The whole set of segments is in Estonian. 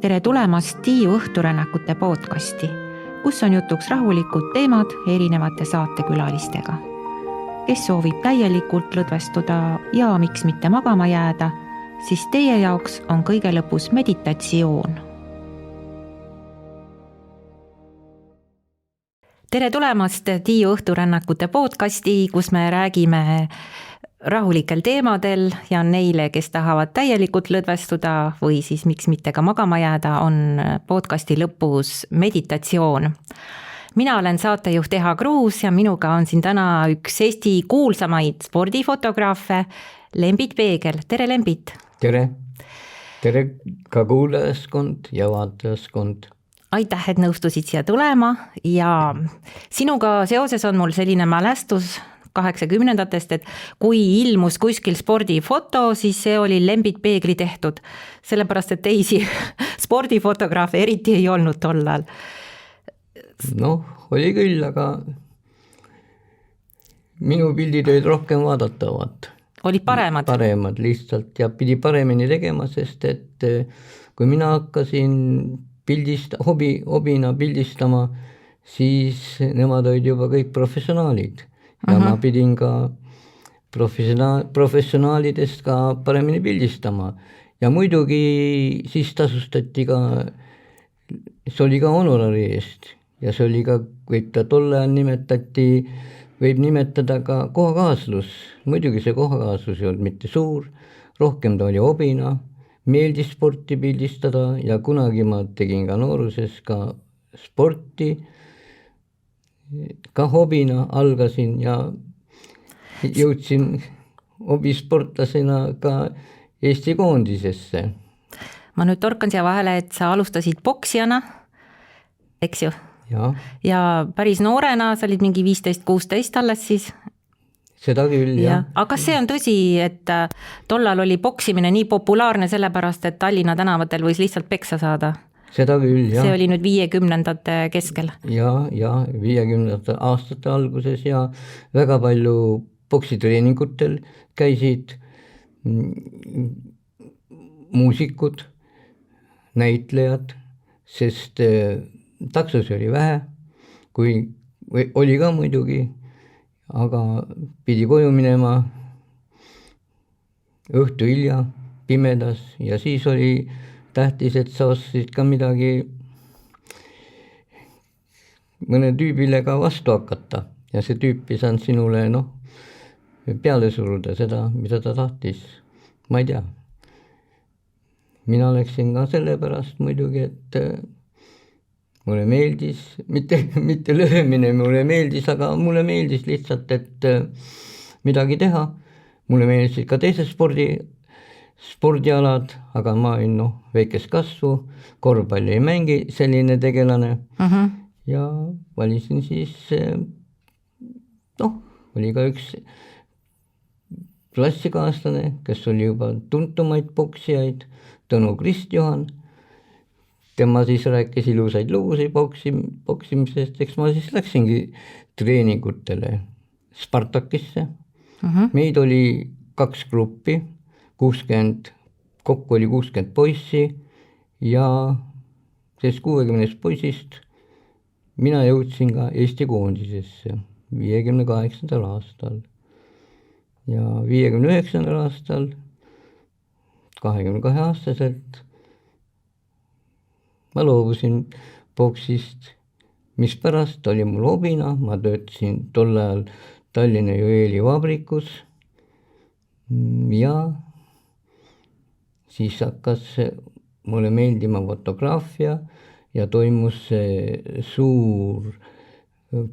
Tere tulemast Tiiu õhturännakute podcasti, kus on jutuks rahulikud teemad erinevate saatekülalistega. Kes soovib täielikult lõdvestuda ja miks mitte magama jääda, siis teie jaoks on kõige lõpus meditatsioon. Tere tulemast Tiiu õhturännakute podcasti, kus me räägime rahulikel teemadel ja neile, kes tahavad täielikult lõdvestuda või siis miks mitte ka magama jääda, on podcasti lõpus meditatsioon. Mina olen saatejuht Eha Kruus ja minuga on siin täna üks Eesti kuulsamaid spordifotograafe, Lembit Peegel. Tere, Lembit! Tere! Tere ka kuulajaskond ja vaatajaskond! Aitäh, et nõustusid siia tulema ja sinuga seoses on mul selline mälestus 80-ndatest, et kui ilmus kuskil spordifoto, siis see oli Lembit Peegli tehtud, sellepärast et teisi spordifotograafe eriti ei olnud tollal. Noh, oli küll, aga minu pildid olid rohkem vaadatavad. Olid paremad? Paremad lihtsalt ja pidi paremini tegema, sest et kui mina hakkasin hobina pildistama, siis nemad olid juba kõik professionaalid. Ja ma pidin ka professionaalidest ka paremini pildistama. Ja muidugi siis tasustati ka, see oli ka honorari eest. Ja see oli ka, võib ta tolle ajal võib nimetada ka kohakaaslus. Muidugi see kohakaaslus ei olnud mitte suur, rohkem ta oli hobina, meeldis sporti pildistada ja kunagi ma tegin ka nooruses ka sporti, ka hobina algasin ja jõudsin hobisportlasena ka Eesti koondisesse. Ma nüüd torkan siia vahele, et sa alustasid poksijana, eks ju? Ja päris noorena, sa olid mingi 15-16 alles siis? Seda küll, jah. Aga kas see on tõsi, et tollal oli poksimine nii populaarne sellepärast, et Tallinna tänavatel võis lihtsalt peksa saada? Seda küll, jah. See oli nüüd 50-ndate keskel. Ja 50-ndate aastate alguses ja väga palju poksitreeningutel käisid muusikud, näitlejad, sest taksos oli vähe, oli ka muidugi, aga pidi koju minema õhtu hilja, pimedas ja siis oli tähtis, et sa oskasid ka midagi mõne tüübile ka vastu hakata ja see tüüp ei saanud sinule peale suruda seda, mida ta tahtis. Ma ei tea. Mina läksin ka sellepärast muidugi, et mulle meeldis, mitte löömine mulle meeldis, aga mulle meeldis lihtsalt, et midagi teha. Mulle meeldisid ka teised spordialad, aga ma olin väikest kasvu, korvpalli ei mängi selline tegelane ja valisin siis, oli ka üks klassikaaslane, kes oli juba tuntumaid poksijaid, Tõnu Kristjohan. Tema siis rääkis ilusaid lugusid poksimisest, eks ma siis läksingi treeningutele Spartakisse. Meid oli 2 gruppi, kokku oli 60 poissi ja sellest 60 poisist mina jõudsin ka Eesti koondisesse 58. aastal ja 59. aastal 22 aastaselt ma loobusin poksist, mis pärast oli mul hobina, ma töötasin tol ajal Tallinna Juveeli vabrikus ja siis hakkas mulle meeldima fotograafia ja toimus suur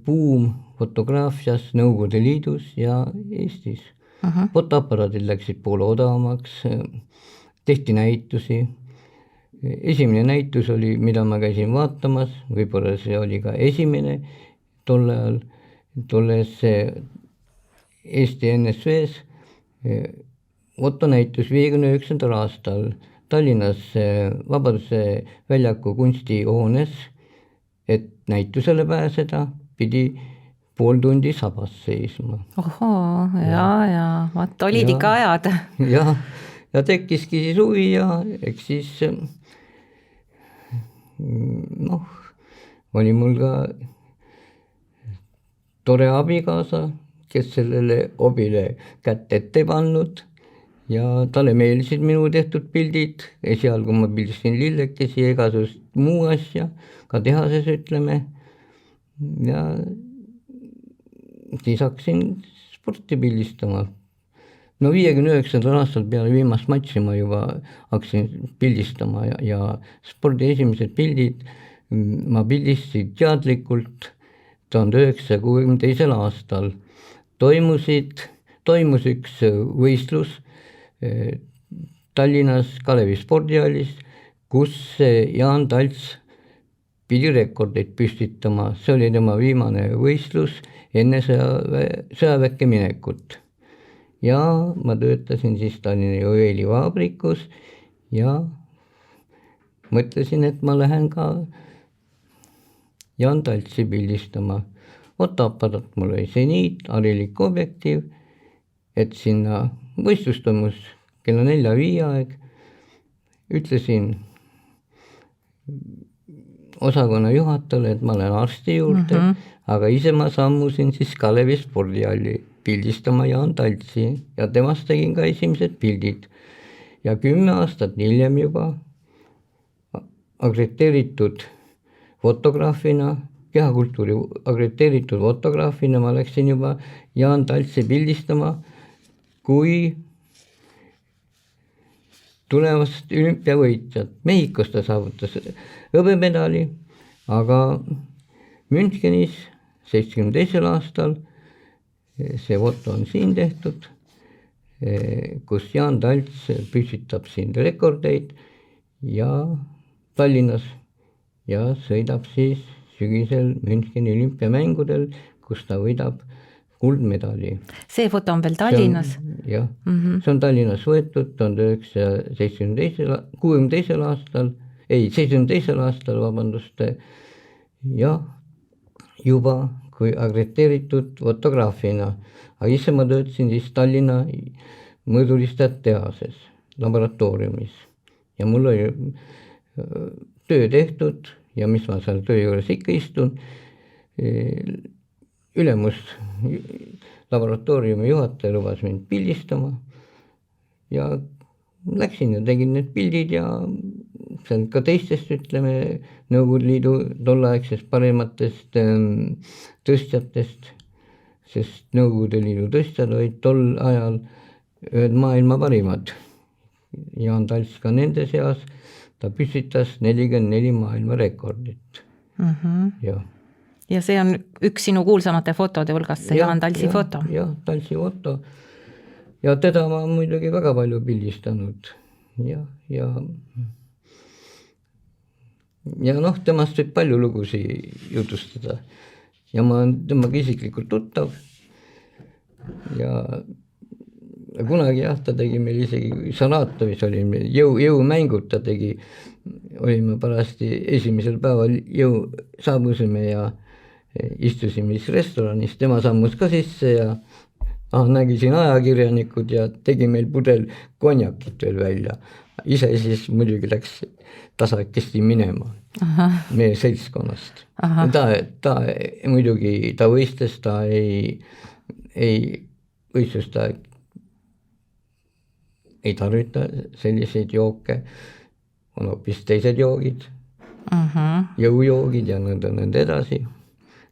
buum fotograafias Nõukogude Liidus ja Eestis. Fotoaparaadid läksid poole odavamaks, tehti näitusi. Esimene näitus oli, mida ma käisin vaatamas, võib-olla see oli ka esimene tol ajal, tolles Eesti NSV-s, fotonäitus 59. aastal Tallinnas Vabaduse väljaku kunstihoones, et näitusele pääseda, pidi pool tundi sabas seisma. Ohoo, ja, vaat olid ikka ajad. Ja tekkiski siis huvi ja eks siis noh, oli mul ka tore abikaasa, kes sellele hobile kätt ette pannud ja talle meeldisid minu tehtud pildid, esialgu ma pildistasin lillekesi ja igasugust muu asja, ka tehases ütleme, ja siis hakkasin sporti pildistama. No 59. aastal peale viimast matši ma juba hakkasin pildistama ja spordi esimesed pildid ma pildistasin teadlikult 1962. aastal. Toimus üks võistlus Tallinnas Kalevi spordihallis, kus Jaan Talts pidi rekordeid püstitama, see oli tema viimane võistlus enne sõjaväkke minekut. Ja ma töötasin siis Tallinna juveelivabrikus ja mõtlesin, et ma lähen ka Jaan Taltsi pildistama. Fotoaparaat mul oli seniit, harilik objektiiv, et sinna võistlus toimus kella 4-5 aeg. Ütlesin osakonna juhatajale, et ma olen arsti juurde, aga ise ma sammusin siis Kalevi spordihalli pildistama Jaan Taltsi ja temast tegin ka esimesed pildid. Ja 10 aastat hiljem juba akrediteeritud fotograafina, kehakultuuri akrediteeritud fotograafina ma läksin juba Jaan Taltsi pildistama, kui tulevast olümpiavõitjat. Mehhikos ta saavutas hõbemedali, aga Münchenis 72. aastal, see foto on siin tehtud, kus Jaan Talts püstitab siin rekordeid ja Tallinnas ja sõidab siis sügisel Müncheni olümpiamängudel, kus ta võidab kuldmedali. See foto on veel Tallinnas? Jah, see on Tallinnas võetud 1962. aastal, vabandust, ja juba kui akrediteeritud fotograafina, aga ise ma töötasin siis Tallinna mõõdulistajate tehases, laboratooriumis ja mul oli töö tehtud ja mis ma seal töö juures ikka istun, ülemus laboratooriumi juhataja lubas mind pildistama ja läksin ja tegin need pildid ja seal ka teistest, ütleme, Nõukogude Liidu tolleaegsest parimatest tõstjatest, sest Nõukogude Liidu tõstjad olid tol ajal ühed maailma parimad. Jaan Talts ka nende seas, ta püstitas 44 maailma rekordit. Ja see on üks sinu kuulsamate fotode hulgas, see Jaan Taltsi foto. Jah, Taltsi foto. Ja teda ma muidugi väga palju pildistanud. Ja noh, temast võib palju lugusi jutustada. Ja ma olen temaga isiklikult tuttav. Ja kunagi jah, ta tegi meil isegi Saratovis oli jõumängud, ta tegi, olime parasti esimesel päeval saabusime ja istusime siis restoranis, tema sammus ka sisse ja nägi siin ajakirjanikud ja tegi meil pudel konjakit veel välja. Ise siis muidugi läks tasakesti minema meie seltskonnast. Ta muidugi, ta võistles, ta ei võistlus, ta ei tarvita selliseid jooke, on hoopis teised joogid, jõujoogid ja nõnda edasi.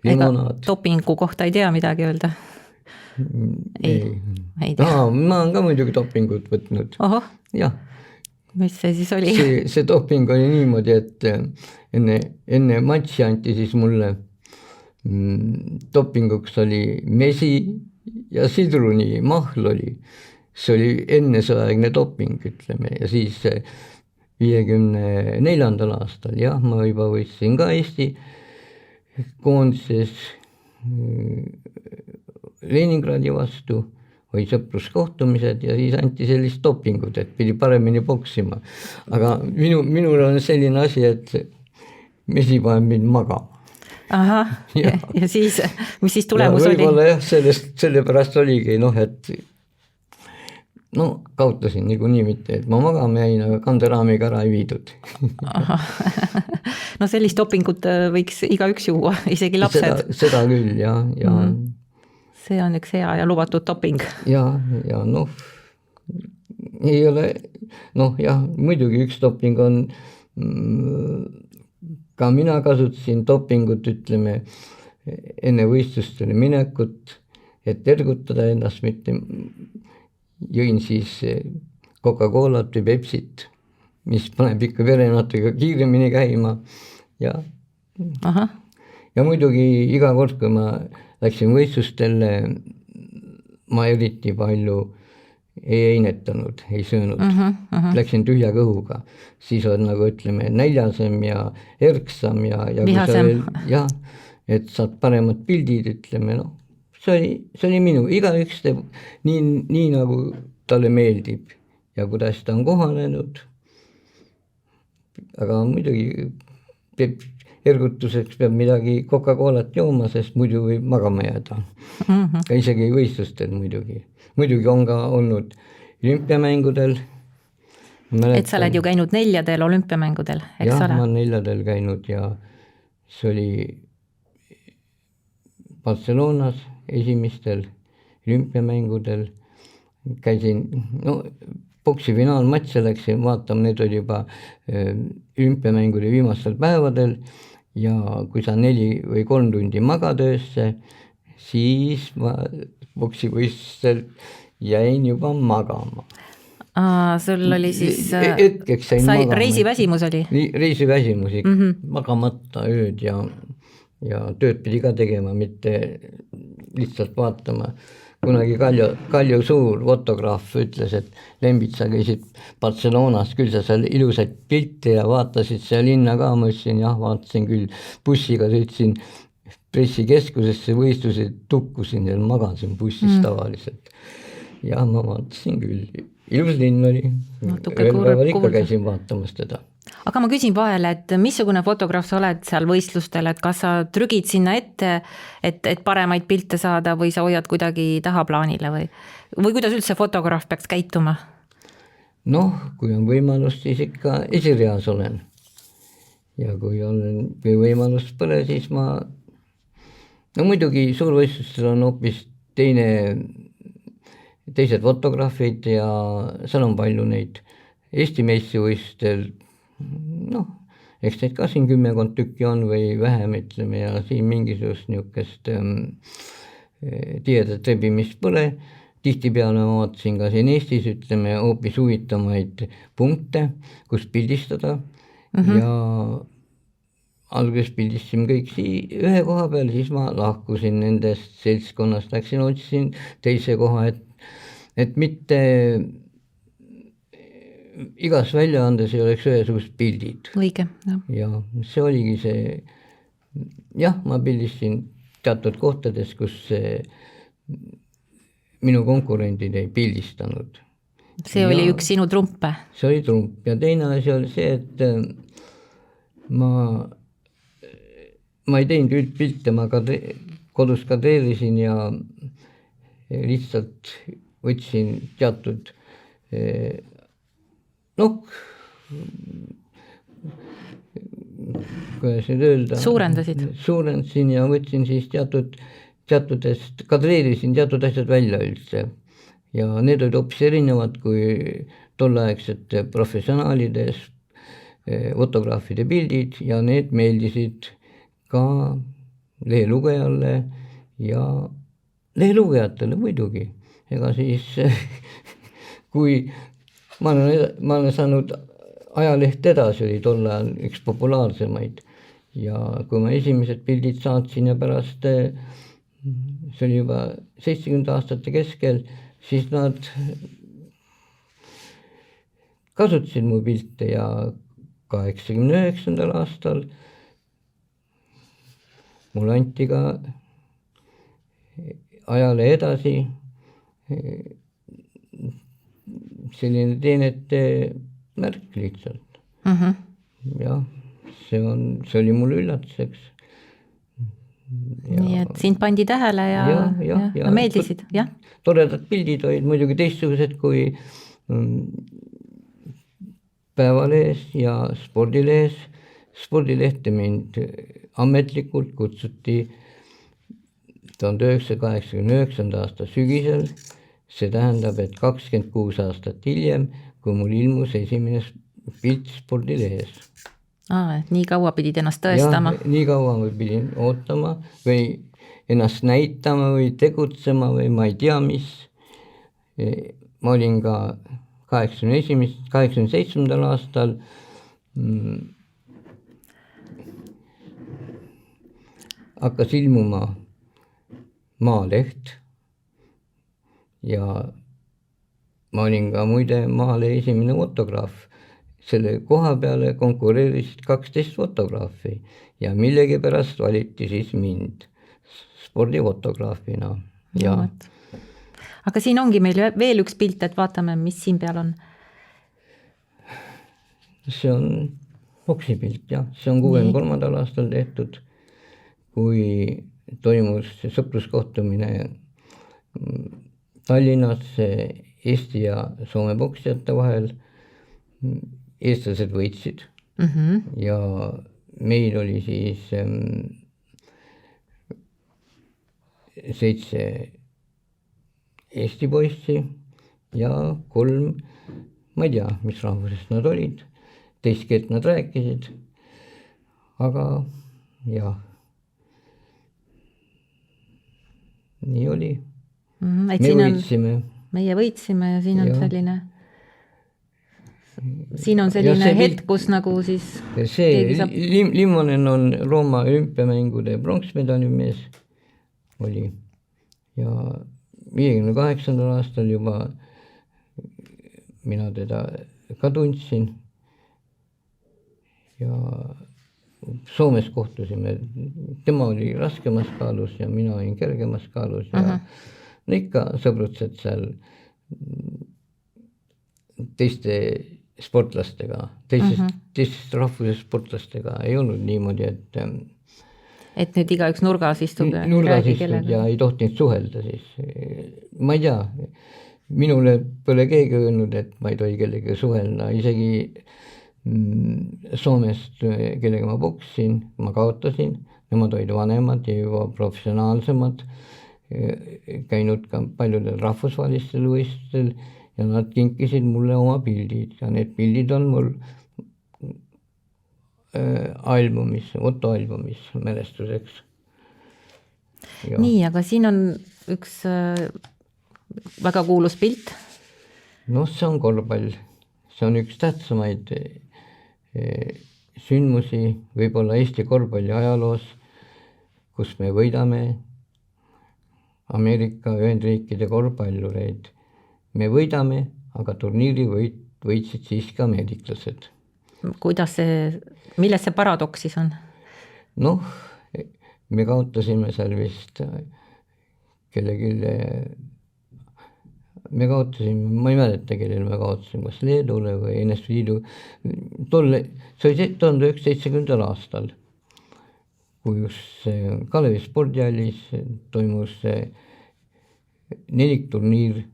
Limonaad. Ega dopingu kohta ei tea midagi öelda? Ei tea. Ma olen ka muidugi dopingut võtnud. Jah. Mis see siis oli? See doping oli niimoodi, et enne matši anti siis mulle dopinguks oli mesi ja sidruni mahl oli. See oli ennesõaegne doping, ütleme, ja siis 54. aastal, jah, ma juba võistlesin ka Eesti koondises Leningradi vastu, oli sõpruskohtumised ja siis anti sellist dopingut, et pidi paremini poksima. Aga minul on selline asi, et mesi paneb mind magama. Ja siis, mis siis tulemus oli? Võib-olla jah, sellepärast oligi, et no kaotasin niikuinii mitte, et ma magama jäin, aga kanderaamiga ära ei viidud. No sellist dopingut võiks igaüks juua, isegi lapsed. Seda küll, ja. See on üks hea ja lubatud doping. Ja noh, ei ole, noh jah, muidugi üks doping on, ka mina kasutasin dopingut, ütleme, enne võistlustele minekut, et ergutada ennast, mitte jõin siis Coca-Colat või Pepsit, mis paneb ikka verenatega kiiremini käima ja muidugi iga kord, kui ma läksin võistlustele, ma eriti palju ei einetanud, ei söönud, läksin tühja kõhuga, siis on nagu ütleme näljasem ja erksam ja vihasem. Jah, et saad paremad pildid, ütleme, noh, see oli minu, igaüks teeb nii nagu talle meeldib ja kuidas ta on kohanenud, aga muidugi ergutuseks peab midagi Coca-Colat jooma, sest muidu võib magama jääda. Ka isegi võistlustel muidugi on ka olnud olümpiamängudel. Et sa oled ju käinud 4 olümpiamängudel, eks ole? Jah, ma 4 käinud ja see oli Barcelonas esimestel olümpiamängudel, käisin, no boksi finaalmatse läksin vaatama, need oli juba olümpiamängude viimastel päevadel ja kui sa 4 või 3 tundi magad öösse, siis ma boksivõistlustel jäin juba magama. Sul oli siis hetkeks sain magama. Reisiväsimus oli? Reisiväsimus, magamata ööd ja tööd pidi ka tegema, mitte lihtsalt vaatama. Kunagi Kalju Suur fotograaf ütles, et Lembitsa käisid Barcelonas, küll sa seal ilusaid pilte ja vaatasid seal linna ka, ma ütlesin, jah, vaatasin küll, bussiga sõitsin pressikeskusesse võistlusi, tukkusin ja magasin bussis tavaliselt. Jah, ma vaatasin küll, ilus linn oli, ühel päeval ikka käisin vaatamas teda. Aga ma küsin vahele, et missugune fotograaf sa oled seal võistlustel, et kas sa trügid sinna ette, et paremaid pilte saada või sa hoiad kuidagi tahaplaanile või kuidas üldse fotograaf peaks käituma? Noh, kui on võimalus, siis ikka esireas olen. Ja kui võimalust pole, siis ma, no muidugi suurvõistlustel on hoopis teised fotograafid ja seal on palju neid Eesti meistrivõistlustel, noh, eks neid ka siin 10 tükki on või vähem, ütleme, ja siin mingisugust niisugust tihedat rebimist pole. Tihtipeale ma vaatasin ka siin Eestis, ütleme, hoopis huvitamaid punkte, kus pildistada ja alguses pildistasime kõik ühe koha peal, siis ma lahkusin nendest seltskonnast, läksin, otsisin teise koha, et mitte igas väljaandes ei oleks ühesugust pildid. Õige, jah. Ja see oligi see, jah, ma pildistasin teatud kohtades, kus minu konkurendid ei pildistanud. See oli üks sinu trumpe? See oli trump ja teine asi oli see, et ma ei teinud üldpilte, ma kodus kadreerisin ja lihtsalt võtsin teatud kuidas nüüd öelda? Suurendasin ja võtsin siis teatudest, kadreerisin teatud asjad välja üldse. Ja need olid hoopis erinevad kui tolleaegsed professionaalides fotograafide pildid ja need meeldisid ka lehelugejale ja lehelugejatele muidugi. Ega siis kui ma olen saanud ajaleht Edasi, oli tol ajal üks populaarsemaid ja kui ma esimesed pildid saatsin ja pärast, see oli juba 70 aastate keskel, siis nad kasutasid mu pilte ja 89. aastal mul anti ka ajale Edasi selline teenete märk lihtsalt. Jah, see oli mulle üllatuseks. nii et sind pandi tähele ja meeldisid, jah? Toredad pildid olid muidugi teistsugused kui Päevalehes ja Spordilehes. Spordilehte mind ametlikult kutsuti 1989. aasta sügisel, see tähendab, et 26 aastat hiljem, kui mul ilmus esimene pilt Spordilehes. Et nii kaua pidid ennast tõestama? Nii kaua ma pidin ootama või ennast näitama või tegutsema või ma ei tea mis. Ma olin ka 87. aastal hakkas ilmuma Maaleht ja ma olin ka muide Maale esimene fotograaf. Selle koha peale konkureerisid 12 fotograafi ja millegipärast valiti siis mind spordifotograafina. Ja. Aga siin ongi meil veel üks pilt, et vaatame, mis siin peal on. See on boksipilt, jah. See on 63. aastal tehtud, kui toimus sõpruskohtumine Tallinnas Eesti ja Soome boksijate vahel. Eestlased võitsid ja meil oli siis 7 Eesti poissi ja 3, ma ei tea, mis rahvusest nad olid, teist keelt nad rääkisid, aga jah, nii oli. Meie võitsime ja siin on selline... Siin on selline hetk, kus nagu siis... See Limmonen on Rooma olümpiamängude pronksmedali mees oli ja 58. aastal juba mina teda ka tundsin ja Soomes kohtusime, tema oli raskemas kaalus ja mina olin kergemas kaalus ja ikka sõbrutsed seal teiste sportlastega, teistest rahvusest sportlastega ei olnud niimoodi, et nüüd igaüks nurgas istub ja ei tohtinud suhelda siis. Ma ei tea, minule pole keegi öelnud, et ma ei tohi kellega suhelda, isegi Soomest, kellega ma boksin, ma kaotasin, nemad olid vanemad ja juba professionaalsemad, käinud ka paljudel rahvusvahelistel võistlustel ja nad kinkisid mulle oma pildid ja need pildid on mul albumis, fotoalbumis mälestuseks. Ja. Nii, aga siin on üks väga kuulus pilt. No see on korvpall, see on üks tähtsamaid sündmusi võib-olla Eesti korvpalli ajaloos, kus me võidame Ameerika Ühendriikide korvpallureid. Me võidame, aga turniiri võitsid siiski ameeriklased. Kuidas see, milles see paradoks siis on? Noh, me kaotasime seal vist kellelegi, ma ei mäleta, kellele me kaotasime, kas Leedule või NSV Liidu. See oli 1970. aastal, kui just Kalevi spordihallis toimus nelikturniir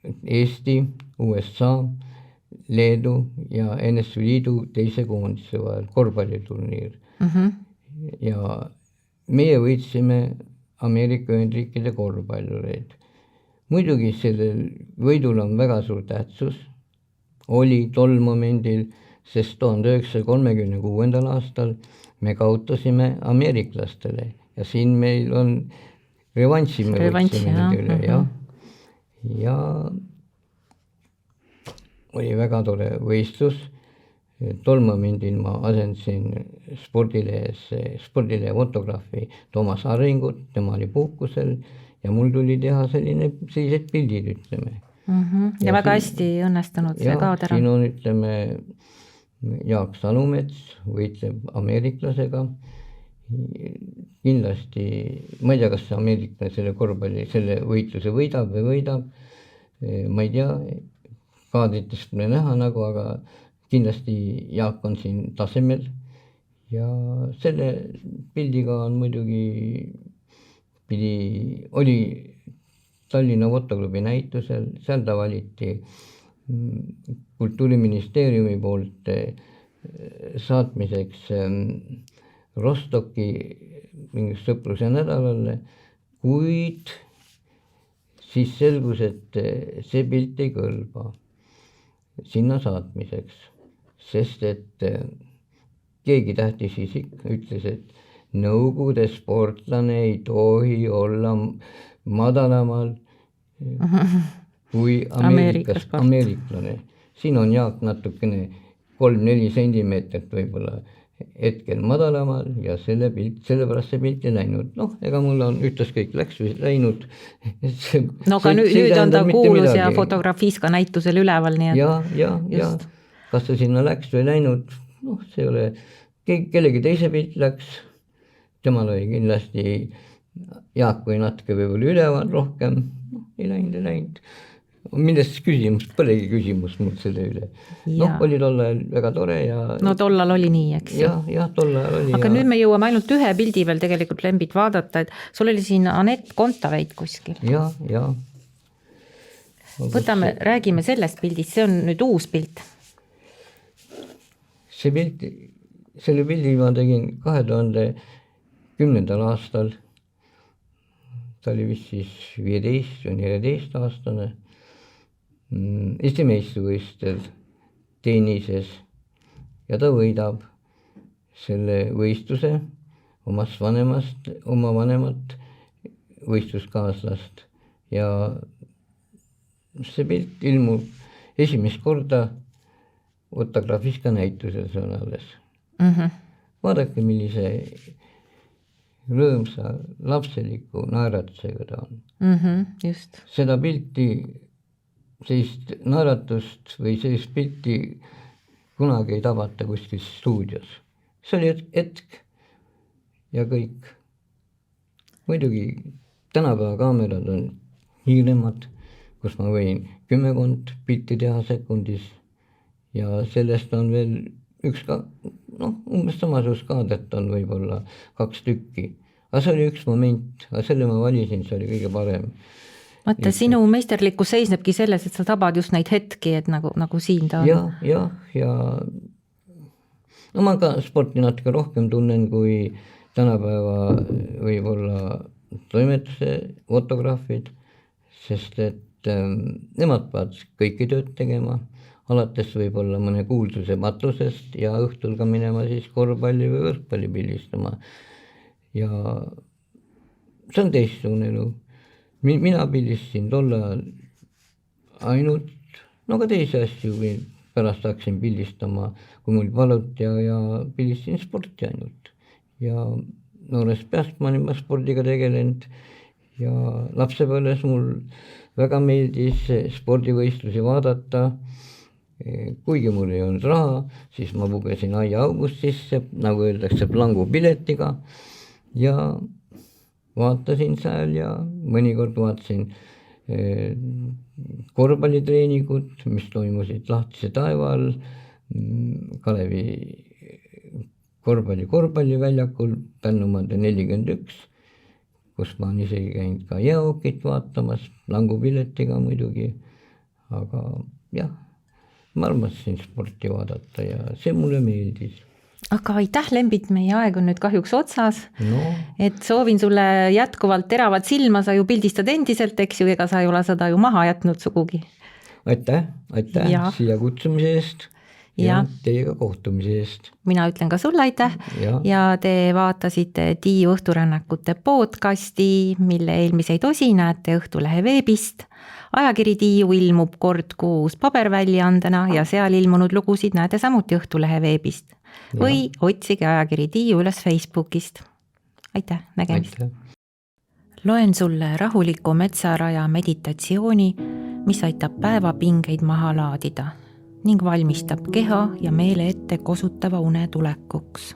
Eesti, USA, Leedu ja NSV Liidu teise koondise vahel korvpalliturniir. Ja meie võitsime Ameerika Ühendriikide korvpallureid. Muidugi sellel võidul on väga suur tähtsus, oli tol momendil, sest 1936. aastal me kaotasime ameeriklastele ja siin meil on revanši me võtsime nende üle, jah. Ja oli väga tore võistlus. Tol momendil ma asendasin spordilehe fotograafi Toomas Arringut, tema oli puhkusel ja mul tuli teha sellised pildid, ütleme. Ja väga hästi õnnestunud see kaod ära. Siin on, ütleme, Jaak Salumets võitleb ameeriklasega. Kindlasti, ma ei tea, kas see ameeriklane selle korvpalli, selle võitluse võidab või võidab, ma ei tea, kaadritest me näha nagu, aga kindlasti Jaak on siin tasemel ja selle pildiga on muidugi oli Tallinna fotoklubi näitusel, seal ta valiti Kultuuriministeeriumi poolt saatmiseks Rostocki mingi sõpruse nädalale, kuid siis selgus, et see pilt ei kõlba sinna saatmiseks, sest et keegi tähtis isik ütles, et Nõukogude sportlane ei tohi olla madalamal kui ameeriklane. Siin on Jaak natukene 3-4 sentimeetrit võib-olla hetkel madalamal ja sellepärast see pilt ei läinud. Ega mul on ükskõik läks või läinud. Aga nüüd on ta kuulus ja Fotografiska näitusel üleval. Nii et... Ja. Kas see sinna läks või läinud, see ei ole, kellegi teise pilt läks, temal oli kindlasti Jaak või natuke võib-olla üleval rohkem, ei läinud. Millest küsimus, polegi küsimus mul selle üle. Oli tollal väga tore ja... tollal oli nii, eks? Jah, tollal oli. Aga nüüd me jõuame ainult ühe pildi veel tegelikult Lembit vaadata, et sul oli siin Anett Kontaveit kuskil. Ja. Räägime sellest pildist, see on nüüd uus pilt. Selle pildi ma tegin 2010. aastal. Ta oli vist siis 15 või 14 aastane. Eesti meistrivõistlustel tennises ja ta võidab selle võistluse oma vanemat võistluskaaslast ja see pilt ilmub esimest korda Fotografiska näitusel sõnales. Vaadake, millise rõõmsa lapseliku naeratusega ta on. Just. Seda pilti, sellist naeratust või sellist pilti kunagi ei tabata kuskil stuudios. See oli hetk ja kõik. Muidugi tänapäeva kaamerad on hiiremad, kus ma võin 10 pilti teha sekundis ja sellest on veel umbes samasugust kaadret on võib-olla 2 tükki. Aga see oli üks moment, aga selle ma valisin, see oli kõige parem. Mõtle, sinu meisterlikkus seisnebki selles, et sa tabad just neid hetki, et nagu siin ta on. Ja ma ka sporti natuke rohkem tunnen kui tänapäeva võib-olla toimetuse fotograafid, sest et nemad peavad kõiki tööd tegema, alates võib-olla mõne kuulsuse matusest ja õhtul ka minema siis korvpalli või võrkpalli pildistama. Ja see on teistsugune elu. Mina pildistasin tolle ainult, ka teisi asju või pärast hakkasin pildistama, kui mul valud ja pildistasin sporti ainult. Ja noorest peast ma olen spordiga tegelenud ja lapsepõlves mul väga meeldis spordivõistlusi vaadata. Kuigi mul ei olnud raha, siis ma pugesin aiaaugust sisse, nagu öeldakse, plangupiletiga ja vaatasin seal ja mõnikord vaatasin korvpallitreeningut, mis toimusid Lahtise taeva all Kalevi korvpalliväljakul Pärnumaade 41, kus ma olen isegi käinud ka jäähokit vaatamas, plangupiletiga muidugi, aga jah, ma armastasin sporti vaadata ja see mulle meeldis. Aga aitäh, Lembit, meie aeg on nüüd kahjuks otsas, et soovin sulle jätkuvalt teravat silma, sa ju pildistad endiselt, eks ju, ega sa ei ole seda ju maha jätnud sugugi. Aitäh siia kutsumise eest ja teiega kohtumise eest. Mina ütlen ka sulle aitäh ja te vaatasite Tiiu õhturännakute podcasti, mille eelmiseid osi näete Õhtulehe veebist. Ajakiri Tiiu ilmub kord kuus paberväljaandena ja seal ilmunud lugusid näete samuti Õhtulehe veebist. Või otsige Ajakiri Tiiu üles Facebookist. Aitäh, nägemist! Loen sulle rahuliku metsaraja meditatsiooni, mis aitab päevapingeid maha laadida ning valmistab keha ja meele ette kosutava une tulekuks.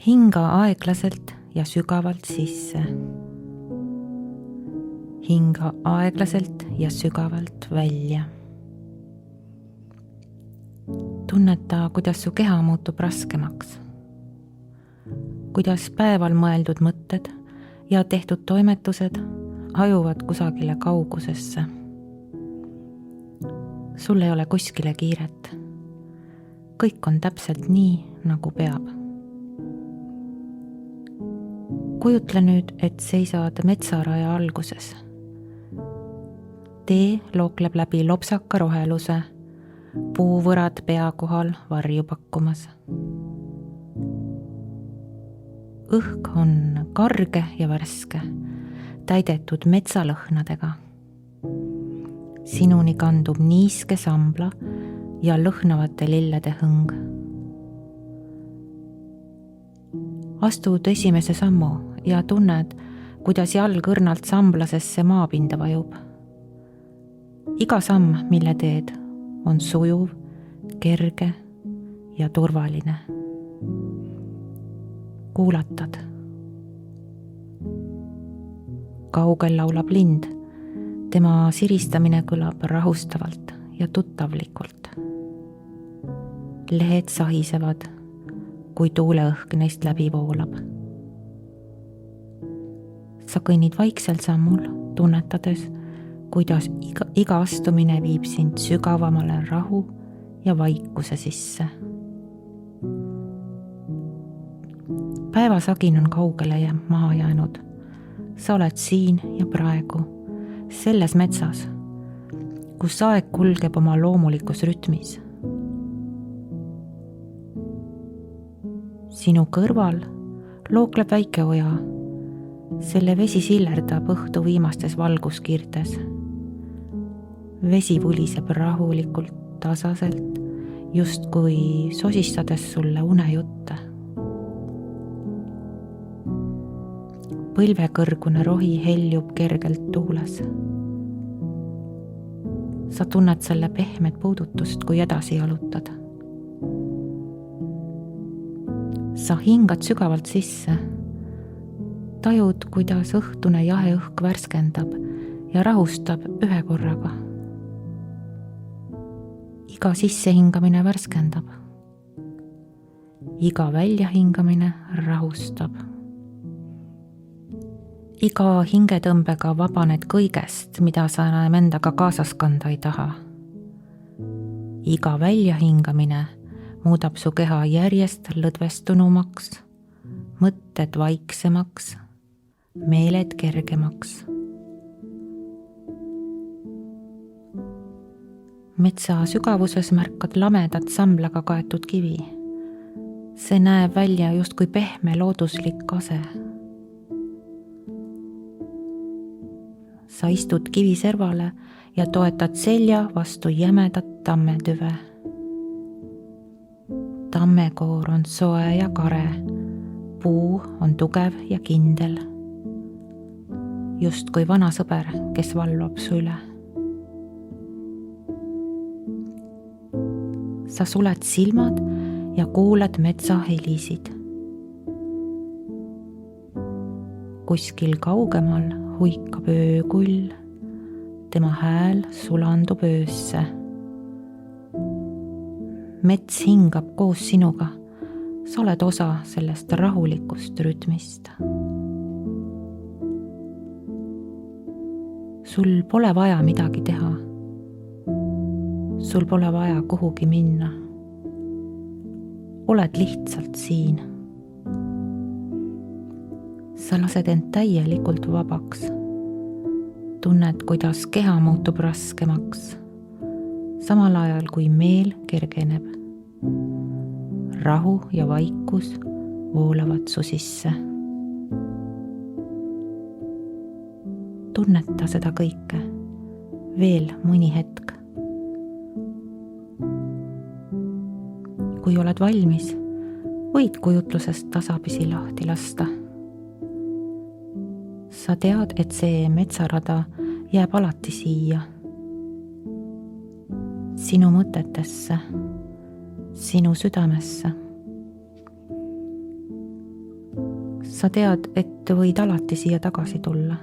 Hinga aeglaselt ja sügavalt sisse. Hinga aeglaselt ja sügavalt välja. Tunneta, kuidas su keha muutub raskemaks. Kuidas päeval mõeldud mõtted ja tehtud toimetused hajuvad kusagile kaugusesse. Sul ei ole kuskile kiiret. Kõik on täpselt nii, nagu peab. Kujutle nüüd, et seisad metsaraja alguses. Tee lookleb läbi lopsaka roheluse, puuvõrad pea kohal varju pakkumas. Õhk on karge ja värske, täidetud metsalõhnadega. Sinuni kandub niiske sambla ja lõhnavate lillede hõng. Astud esimese sammu ja tunned, kuidas jalg õrnalt samblasesse maapinda vajub. Iga samm, mille teed, on sujuv, kerge ja turvaline. Kuulatad. Kaugel laulab lind. Tema siristamine kõlab rahustavalt ja tuttavlikult. Lehed sahisevad, kui tuuleõhk neist läbi voolab. Sa kõnnid vaiksel sammul, tunnetades, kuidas iga astumine viib sind sügavamale rahu ja vaikuse sisse. Päevasagin on kaugele ja maha jäänud. Sa oled siin ja praegu, selles metsas, kus aeg kulgeb oma loomulikus rütmis. Sinu kõrval lookleb väike oja. Selle vesi sillerdab õhtu viimastes valguskiirtes. Vesi vuliseb rahulikult, tasaselt, justkui sosistades sulle unejutte. Põlvekõrgune rohi heljub kergelt tuules. Sa tunned selle pehmet puudutust, kui edasi jalutad. Sa hingad sügavalt sisse. Tajud, kuidas õhtune jahe õhk värskendab ja rahustab ühe korraga. Iga sissehingamine värskendab. Iga väljahingamine rahustab. Iga hingetõmbega vabaned kõigest, mida sa enam endaga kaasas kanda ei taha. Iga väljahingamine muudab su keha järjest lõdvestunumaks, mõtted vaiksemaks, meeled kergemaks. Metsa sügavuses märkad lamedat samblaga kaetud kivi. See näeb välja justkui pehme looduslik kase. Sa istud kivi servale ja toetad selja vastu jämedat tammetüve. Tammekoor on soe ja kare, puu on tugev ja kindel. Justkui vana sõber, kes valvab su üle. Sa suled silmad ja kuuled metsa helisid. Kuskil kaugemal huikab öökull, tema hääl sulandub öösse. Mets hingab koos sinuga, sa oled osa sellest rahulikust rütmist. Sul pole vaja midagi teha. Sul pole vaja kuhugi minna. Oled lihtsalt siin. Sa lased end täielikult vabaks. Tunned, kuidas keha muutub raskemaks, samal ajal kui meel kergeneb. Rahu ja vaikus voolavad su sisse. Tunneta seda kõike veel mõni hetk. Kui oled valmis, võid kujutlusest tasapisi lahti lasta. Sa tead, et see metsarada jääb alati siia. Sinu mõtetesse, sinu südamesse. Sa tead, et võid alati siia tagasi tulla.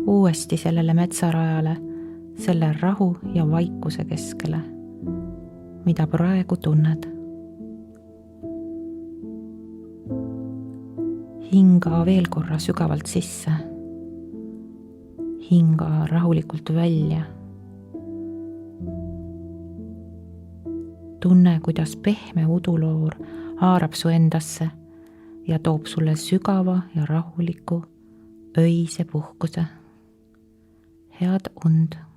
Uuesti sellele metsarajale, selle rahu ja vaikuse keskele, mida praegu tunned. Hinga veel korra sügavalt sisse. Hinga rahulikult välja. Tunne, kuidas pehme uduloor haarab su endasse ja toob sulle sügava ja rahuliku öise puhkuse. Head und.